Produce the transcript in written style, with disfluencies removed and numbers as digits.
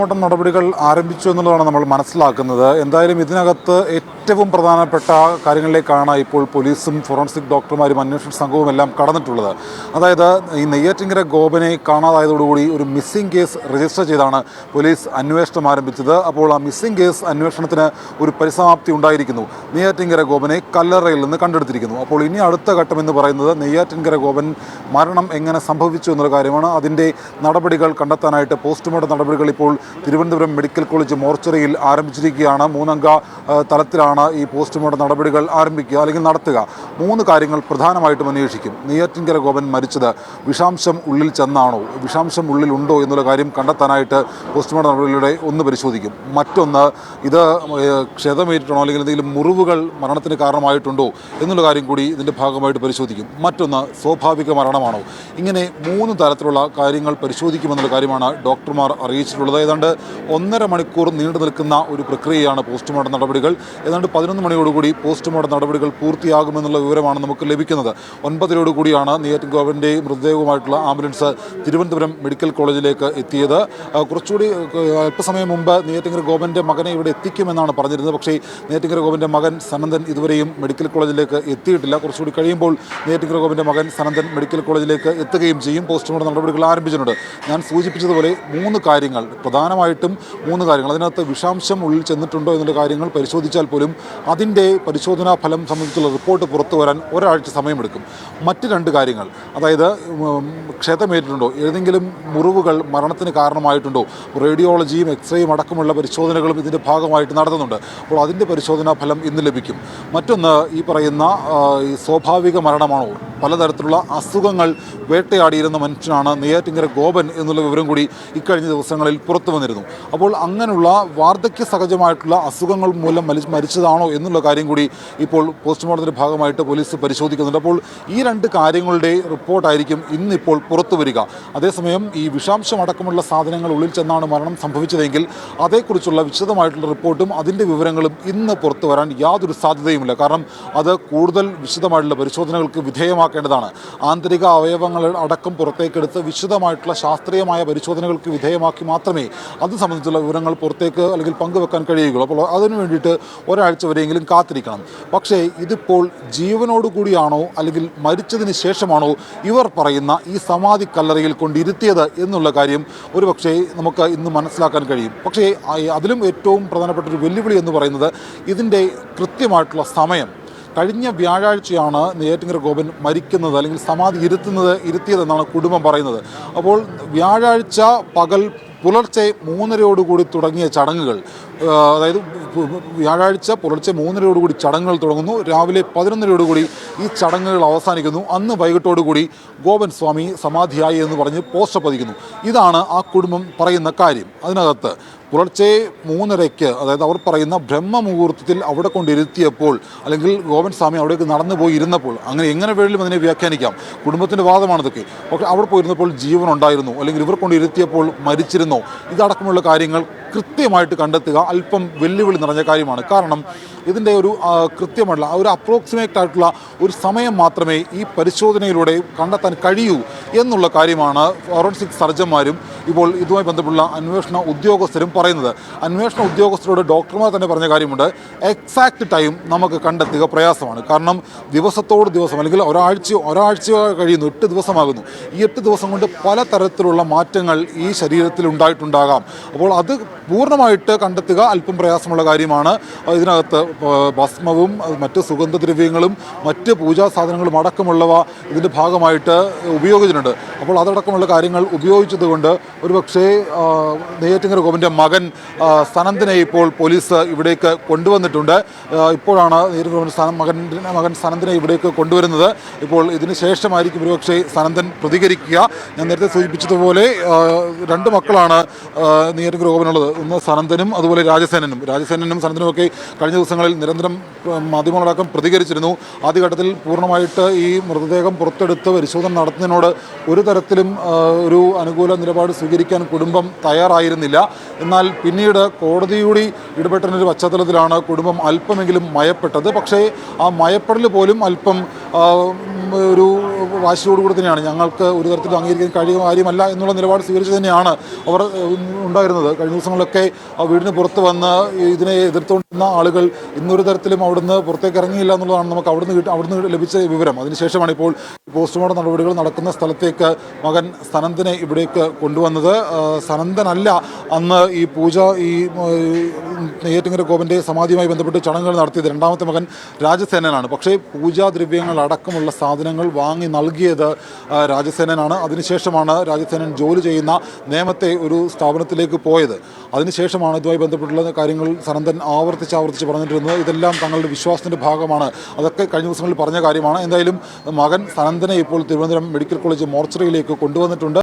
Postmortem നടപടികൾ ആരംഭിച്ചു എന്നുള്ളതാണ് നമ്മൾ മനസ്സിലാക്കുന്നത്. എന്തായാലും ഇതിനകത്ത് ഏറ്റവും പ്രധാനപ്പെട്ട കാര്യങ്ങളിലേക്കാണ് ഇപ്പോൾ പോലീസും ഫോറൻസിക് ഡോക്ടർമാരും അന്വേഷണ സംഘവും എല്ലാം കടന്നിട്ടുള്ളത്. അതായത് ഈ നെയ്യാറ്റിൻകര ഗോപനെ കാണാതായതോടുകൂടി ഒരു മിസ്സിംഗ് കേസ് രജിസ്റ്റർ ചെയ്താണ് പോലീസ് അന്വേഷണം ആരംഭിച്ചത്. അപ്പോൾ ആ മിസ്സിംഗ് കേസ് അന്വേഷണത്തിന് ഒരു പരിസമാപ്തി ഉണ്ടായിരിക്കുന്നു. നെയ്യാറ്റിൻകര ഗോപനെ കല്ലറയിൽ നിന്ന് കണ്ടെടുത്തിരിക്കുന്നു. അപ്പോൾ ഇനി അടുത്ത ഘട്ടം എന്ന് പറയുന്നത് നെയ്യാറ്റിൻകര ഗോപൻ മരണം എങ്ങനെ സംഭവിച്ചു എന്നുള്ള കാര്യമാണ്. അതിൻ്റെ നടപടികൾ കണ്ടെത്താനായിട്ട് പോസ്റ്റ്മോർട്ടം നടപടികൾ ഇപ്പോൾ തിരുവനന്തപുരം മെഡിക്കൽ കോളേജ് മോർച്ചറിയിൽ ആരംഭിച്ചിരിക്കുകയാണ്. 3 അംഗ തലത്തിലാണ് ഈ പോസ്റ്റ്മോർട്ടം നടപടികൾ ആരംഭിക്കുക അല്ലെങ്കിൽ നടത്തുക. 3 കാര്യങ്ങൾ പ്രധാനമായിട്ടും അന്വേഷിക്കും. നെയ്യാറ്റിൻകര ഗോപൻ മരിച്ചത് വിഷാംശം ഉള്ളിൽ ചെന്നാണോ, വിഷാംശം ഉള്ളിലുണ്ടോ എന്നുള്ള കാര്യം കണ്ടെത്താനായിട്ട് പോസ്റ്റ്മോർട്ടം നടപടികളുടെ ഒന്ന് പരിശോധിക്കും. മറ്റൊന്ന്, ഇത് ക്ഷതമേറ്റിട്ടാണോ അല്ലെങ്കിൽ എന്തെങ്കിലും മുറിവുകൾ മരണത്തിന് കാരണമായിട്ടുണ്ടോ എന്നുള്ള കാര്യം കൂടി ഇതിൻ്റെ ഭാഗമായിട്ട് പരിശോധിക്കും. മറ്റൊന്ന്, സ്വാഭാവിക മരണമാണോ. ഇങ്ങനെ 3 തരത്തിലുള്ള കാര്യങ്ങൾ പരിശോധിക്കുമെന്നുള്ള കാര്യമാണ് ഡോക്ടർമാർ അറിയിച്ചിട്ടുള്ളത്. ഏതാണ്ട് 1.5 മണിക്കൂർ നീണ്ടു നിൽക്കുന്ന ഒരു പ്രക്രിയയാണ് പോസ്റ്റ്മോർട്ടം നടപടികൾ. ഏതാണ്ട് 11 മണിയോടുകൂടി പോസ്റ്റ്മോർട്ടം നടപടികൾ പൂർത്തിയാകുമെന്നുള്ള വിവരമാണ് നമുക്ക് ലഭിക്കുന്നത്. 9 നെയ്യാറ്റിൻകര ഗോപൻ്റെ മൃതദേഹവുമായിട്ടുള്ള ആംബുലൻസ് തിരുവനന്തപുരം മെഡിക്കൽ കോളേജിലേക്ക് എത്തിയത്. കുറച്ചുകൂടി അല്പസമയം മുമ്പ് നെയ്യാറ്റിൻകര ഗോപൻ്റെ മകനെ ഇവിടെ എത്തിക്കുമെന്നാണ് പറഞ്ഞിരുന്നത്. പക്ഷേ നെയ്യാറ്റിൻകര ഗോപൻ്റെ മകൻ സനന്ദൻ ഇതുവരെയും മെഡിക്കൽ കോളേജിലേക്ക് എത്തിയിട്ടില്ല. കുറച്ചുകൂടി കഴിയുമ്പോൾ നെയ്യാറ്റിൻകര ഗോപൻ്റെ മകൻ സനന്ദൻ മെഡിക്കൽ കോളേജിലേക്ക് എത്തുകയും ചെയ്യും. പോസ്റ്റ്മോർട്ടം നടപടികൾ ആരംഭിച്ചിട്ടുണ്ട്. ഞാൻ സൂചിപ്പിച്ചതുപോലെ 3 കാര്യങ്ങൾ, പ്രധാനമായിട്ടും 3 കാര്യങ്ങൾ. അതിനകത്ത് വിഷാംശം ഉള്ളിൽ ചെന്നിട്ടുണ്ടോ എന്നുള്ള കാര്യങ്ങൾ പരിശോധിച്ചാൽ പോലും അതിൻ്റെ പരിശോധനാ ഫലം സംബന്ധിച്ചുള്ള റിപ്പോർട്ട് പുറത്തു വരാൻ ഒരാഴ്ച സമയമെടുക്കും. മറ്റ് 2 കാര്യങ്ങൾ, അതായത് ക്ഷതമേറ്റിട്ടുണ്ടോ, ഏതെങ്കിലും മുറിവുകൾ മരണത്തിന് കാരണമായിട്ടുണ്ടോ, റേഡിയോളജിയും എക്സ്റേയും അടക്കമുള്ള പരിശോധനകളും ഇതിൻ്റെ ഭാഗമായിട്ട് നടത്തുന്നുണ്ട്. അപ്പോൾ അതിൻ്റെ പരിശോധനാ ഫലം ഇന്ന് ലഭിക്കും. മറ്റൊന്ന്, ഈ പറയുന്ന ഈ സ്വാഭാവിക മരണമാണോ, പലതരത്തിലുള്ള അസുഖങ്ങൾ വേട്ടയാടിയിരുന്ന മനുഷ്യനാണ് നെയ്യാറ്റിൻകര ഗോപൻ എന്നുള്ള വിവരം കൂടി ഇക്കഴിഞ്ഞ ദിവസങ്ങളിൽ പുറത്തു വന്നിരുന്നു. അപ്പോൾ അങ്ങനെയുള്ള വാർദ്ധക്യ സഹജമായിട്ടുള്ള അസുഖങ്ങൾ മൂലം മരിച്ചതാണോ എന്നുള്ള കാര്യം കൂടി ഇപ്പോൾ പോസ്റ്റ്മോർട്ടത്തിൻ്റെ ഭാഗമായിട്ട് പോലീസ് പരിശോധിക്കുന്നുണ്ട്. അപ്പോൾ ഈ 2 കാര്യങ്ങളുടെ റിപ്പോർട്ടായിരിക്കും ഇന്നിപ്പോൾ പുറത്തു വരിക. അതേസമയം ഈ വിഷാംശം അടക്കമുള്ള സാധനങ്ങൾ ഉള്ളിൽ ചെന്നാണ് മരണം സംഭവിച്ചതെങ്കിൽ അതേക്കുറിച്ചുള്ള വിശദമായിട്ടുള്ള റിപ്പോർട്ടും അതിൻ്റെ വിവരങ്ങളും ഇന്ന് പുറത്തു വരാൻ യാതൊരു സാധ്യതയുമില്ല. കാരണം അത് കൂടുതൽ വിശദമായിട്ടുള്ള പരിശോധനകൾക്ക് വിധേയമാക്കേണ്ടതാണ്. ആന്തരിക അവയവങ്ങൾ അടക്കം പുറത്തേക്കെടുത്ത് വിശദമായിട്ടുള്ള ശാസ്ത്രീയമായ പരിശോധനകൾക്ക് വിധേയമാക്കി മാത്രമേ അത് സംബന്ധിച്ചുള്ള വിവരങ്ങൾ പുറത്തേക്ക് അല്ലെങ്കിൽ പങ്കുവെക്കാൻ കഴിയുകയുള്ളൂ. അപ്പോൾ അതിനു വേണ്ടിയിട്ട് ഒരാഴ്ച വരെയെങ്കിലും കാത്തിരിക്കണം. പക്ഷേ ഇതിപ്പോൾ ജീവനോടുകൂടിയാണോ അല്ലെങ്കിൽ മരിച്ചതിന് ശേഷമാണോ ഇവർ പറയുന്ന ഈ സമാധി കല്ലറയിൽ കൊണ്ടിരുത്തിയത് എന്നുള്ള കാര്യം ഒരുപക്ഷേ നമുക്ക് ഇന്ന് മനസ്സിലാക്കാൻ കഴിയും. പക്ഷേ അതിലും ഏറ്റവും പ്രധാനപ്പെട്ട ഒരു വെല്ലുവിളി എന്ന് പറയുന്നത് ഇതിൻ്റെ കൃത്യമായിട്ടുള്ള സമയം. കഴിഞ്ഞ വ്യാഴാഴ്ചയാണ് നെയ്യാറ്റിൻകര ഗോപൻ മരിക്കുന്നത് അല്ലെങ്കിൽ സമാധി ഇരുത്തിയതെന്നാണ് കുടുംബം പറയുന്നത്. അപ്പോൾ വ്യാഴാഴ്ച പകൽ പുലർച്ചെ 3:30 തുടങ്ങിയ ചടങ്ങുകൾ, അതായത് വ്യാഴാഴ്ച പുലർച്ചെ 3:30 ചടങ്ങുകൾ തുടങ്ങുന്നു. രാവിലെ 11:00 ഈ ചടങ്ങുകൾ അവസാനിക്കുന്നു. അന്ന് വൈകിട്ടോടുകൂടി ഗോപൻ സ്വാമി സമാധിയായി എന്ന് പറഞ്ഞ് പോസ്റ്റർ പതിക്കുന്നു. ഇതാണ് ആ കുടുംബം പറയുന്ന കാര്യം. അതിനകത്ത് പുലർച്ചെ 3:30, അതായത് അവർ പറയുന്ന ബ്രഹ്മമുഹൂർത്തത്തിൽ അവിടെ കൊണ്ടിരുത്തിയപ്പോൾ അല്ലെങ്കിൽ ഗോപൻ സ്വാമി അവിടേക്ക് നടന്നു പോയി ഇരുന്നപ്പോൾ, അങ്ങനെ എങ്ങനെ വേണമെങ്കിലും അതിനെ വ്യാഖ്യാനിക്കാം, കുടുംബത്തിൻ്റെ വാദമാണിതൊക്കെ. പക്ഷേ അവിടെ പോയിരുന്നപ്പോൾ ജീവൻ ഉണ്ടായിരുന്നു അല്ലെങ്കിൽ ഇവർ കൊണ്ടിരുത്തിയപ്പോൾ മരിച്ചിരുന്നോ, ഇതടക്കമുള്ള കാര്യങ്ങൾ കൃത്യമായിട്ട് കണ്ടെത്തുക അല്പം വെല്ലുവിളി നിറഞ്ഞ കാര്യമാണ്. കാരണം ഇതിൻ്റെ ഒരു കൃത്യമായിട്ടുള്ള ഒരു അപ്രോക്സിമേറ്റ് ആയിട്ടുള്ള ഒരു സമയം മാത്രമേ ഈ പരിശോധനയിലൂടെ കണ്ടെത്താൻ കഴിയൂ എന്നുള്ള കാര്യമാണ് ഫോറൻസിക് സർജന്മാരും ഇപ്പോൾ ഇതുമായി ബന്ധപ്പെട്ടുള്ള അന്വേഷണ ഉദ്യോഗസ്ഥരും പറയുന്നത്. അന്വേഷണ ഉദ്യോഗസ്ഥരോട് ഡോക്ടർമാർ തന്നെ പറഞ്ഞ കാര്യമുണ്ട്, എക്സാക്റ്റ് ടൈം നമുക്ക് കണ്ടെത്തുക പ്രയാസമാണ്. കാരണം ദിവസത്തോട് ദിവസം അല്ലെങ്കിൽ ഒരാഴ്ച കഴിയുന്നു, 8 ദിവസമാകുന്നു. ഈ 8 ദിവസം കൊണ്ട് പലതരത്തിലുള്ള മാറ്റങ്ങൾ ഈ ശരീരത്തിൽ ഉണ്ടായിട്ടുണ്ടാകാം. അപ്പോൾ അത് പൂർണ്ണമായിട്ട് കണ്ടെത്തുക അല്പം പ്രയാസമുള്ള കാര്യമാണ്. ഇതിനകത്ത് ഭസ്മവും മറ്റ് സുഗന്ധദ്രവ്യങ്ങളും മറ്റ് പൂജാ സാധനങ്ങളും അടക്കമുള്ളവ ഇതിൻ്റെ ഭാഗമായിട്ട് ഉപയോഗിച്ചിട്ടുണ്ട്. അപ്പോൾ അതടക്കമുള്ള കാര്യങ്ങൾ ഉപയോഗിച്ചതുകൊണ്ട് ഒരുപക്ഷേ നെയ്യാറ്റിൻകര ഗോപൻ്റെ മകൻ സനന്ദനെ ഇപ്പോൾ പോലീസ് ഇവിടേക്ക് കൊണ്ടുവന്നിട്ടുണ്ട്. ഇപ്പോഴാണ് മകൻ സനന്ദനെ ഇവിടേക്ക് കൊണ്ടുവരുന്നത്. ഇപ്പോൾ ഇതിന് ശേഷമായിരിക്കും ഒരുപക്ഷേ സനന്ദൻ പ്രതികരിക്കുക. ഞാൻ നേരത്തെ സൂചിപ്പിച്ചതുപോലെ 2 മക്കളാണ് നെയ്യാറ്റിൻകര ഗോപനുള്ളത്. ഒന്ന് സനന്ദനും അതുപോലെ രാജസേനനും സനന്ദനുമൊക്കെ കഴിഞ്ഞ ദിവസങ്ങളിൽ നിരന്തരം മാധ്യമങ്ങളടക്കം പ്രതികരിച്ചിരുന്നു. ആദ്യഘട്ടത്തിൽ പൂർണ്ണമായിട്ട് ഈ മൃതദേഹം പുറത്തെടുത്ത് പരിശോധന നടത്തുന്നതിനോട് ഒരു തരത്തിലും ഒരു അനുകൂല നിലപാട് സ്വീകരിക്കാൻ കുടുംബം തയ്യാറായിരുന്നില്ല. എന്നാൽ പിന്നീട് കോടതിയുടെ ഇടപെട്ടതിൻ്റെ പശ്ചാത്തലത്തിലാണ് കുടുംബം അല്പമെങ്കിലും മയപ്പെട്ടത്. പക്ഷേ ആ മയപ്പെടൽ പോലും അല്പം ഒരു വാശിയോടുകൂടി തന്നെയാണ് ഞങ്ങൾക്ക് ഒരു തരത്തിലും അംഗീകരിക്കാൻ കഴിയുന്ന കാര്യമല്ല എന്നുള്ള നിലപാട് സ്വീകരിച്ച് തന്നെയാണ് അവർ ഉണ്ടായിരുന്നത്. കഴിഞ്ഞ ദിവസങ്ങളിലൊക്കെ വീടിന് പുറത്ത് വന്ന് ഇതിനെ എതിർത്തുകൊണ്ടിരുന്ന ആളുകൾ ഇന്നൊരു തരത്തിലും അവിടുന്ന് പുറത്തേക്ക് ഇറങ്ങിയില്ല എന്നുള്ളതാണ് നമുക്ക് അവിടുന്ന് ലഭിച്ച വിവരം. അതിനുശേഷമാണ് ഇപ്പോൾ പോസ്റ്റ്മോർട്ടം നടപടികൾ നടക്കുന്ന സ്ഥലത്തേക്ക് മകൻ സനന്ദനെ ഇവിടേക്ക് കൊണ്ടുവന്നത്. സനന്ദനല്ല അന്ന് ഈ പൂജ നെയ്യാറ്റിൻകര ഗോപൻ്റെ സമാധിയുമായി ബന്ധപ്പെട്ട് ചടങ്ങുകൾ നടത്തിയത്. രണ്ടാമത്തെ മകൻ രാജസേനനാണ്. പക്ഷേ പൂജാദ്രവ്യങ്ങൾ അടക്കമുള്ള സാധനങ്ങൾ വാങ്ങി നൽകിയത് രാജസേനനാണ്. അതിനുശേഷമാണ് രാജസേനൻ ജോലി ചെയ്യുന്ന നേമത്തെ ഒരു സ്ഥാപനത്തിലേക്ക് പോയത്. അതിനുശേഷമാണ് ഇതുമായി ബന്ധപ്പെട്ടുള്ള കാര്യങ്ങൾ സനന്ദൻ ആവർത്തിച്ച് പറഞ്ഞിട്ടിരുന്നത്. ഇതെല്ലാം തങ്ങളുടെ വിശ്വാസത്തിൻ്റെ ഭാഗമാണ്. അതൊക്കെ കഴിഞ്ഞ ദിവസങ്ങളിൽ പറഞ്ഞ കാര്യമാണ്. എന്തായാലും മകൻ സനന്ദനെ ഇപ്പോൾ തിരുവനന്തപുരം മെഡിക്കൽ കോളേജ് മോർച്ചറിയിലേക്ക് കൊണ്ടുവന്നിട്ടുണ്ട്.